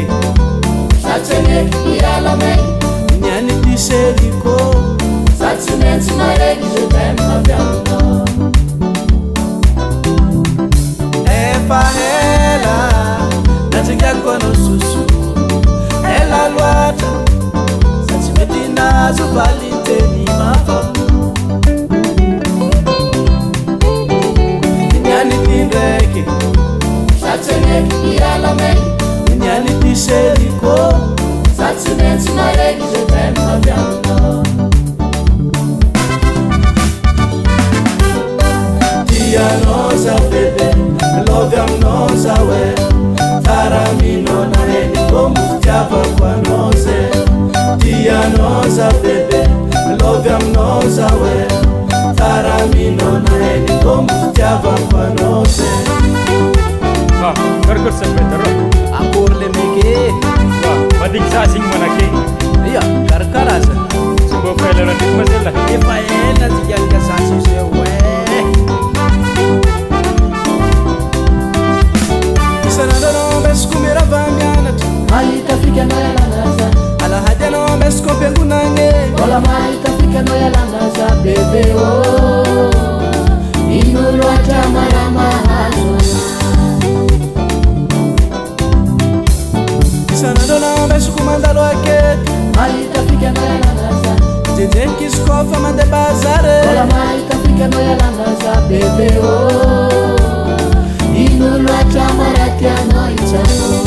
ndraiky satseneky ialamay niany tiseriko satsy maintsy mareky je t'aime mavianao efa ela natsingiako anao soso ela loatra satsy mety nazo valinteny mafao niany ty ndraiky satseneky ialamay niany tiseriko satsy maintsy mareky je t'aime mavianao tianao za bebe lovy aminao za hoe taraminao na heniko mofitiavako anao ze tianao za bebe lovy aminao za hoe taraminao na heniko mofitiavako anao ze Karkar sabetaro akory le meke madik sasing manake iya karkaraza subo failera dik masala efa ela tianka sasy ze hoe isanandro mesiko mirava mianatra mahita fikanao ialanaza alahady anao mesiko ampiangonagny mbola mahita fikanao ialanaza bebe o ino loatra maramahazo isanandro anao mesiko mandalo akety mahita fikanao ialanaza jenjenky izy kofa mandeha bazare mbola mahita fikanao ialanaza bebe o ino loatra maratianao itsano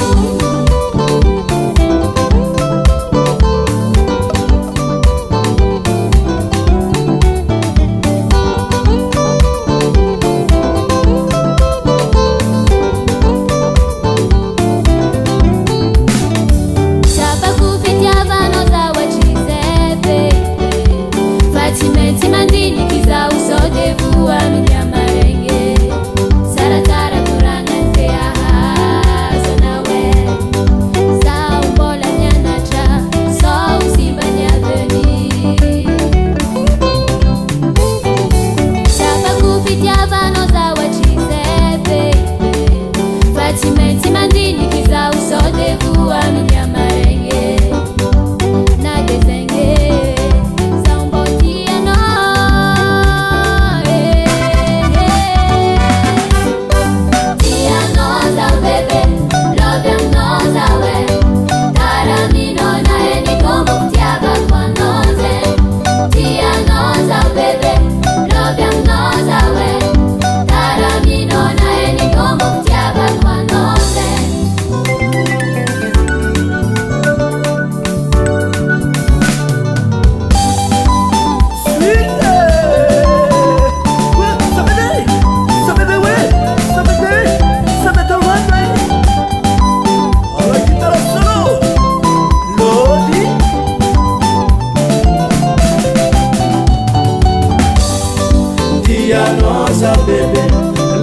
noza bebe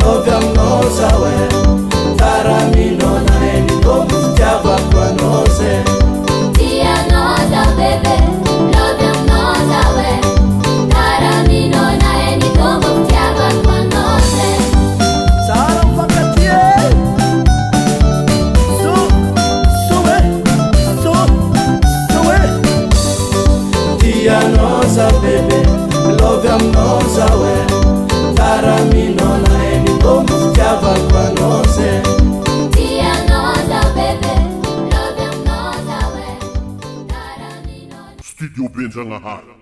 lovy aminao za hoe taraminao na heniko mofitiavako anao ze tianao za bebe lovy aminao za hoe taraminao na heniko mofitiavako anao ze tsara mifankatie soe tianao za bebe lovy aminao za hoe taraminao na heniko mofitiavako anao ze tianao za bebe lovy aminao za hoe taraminao Studio Benjamin Hara.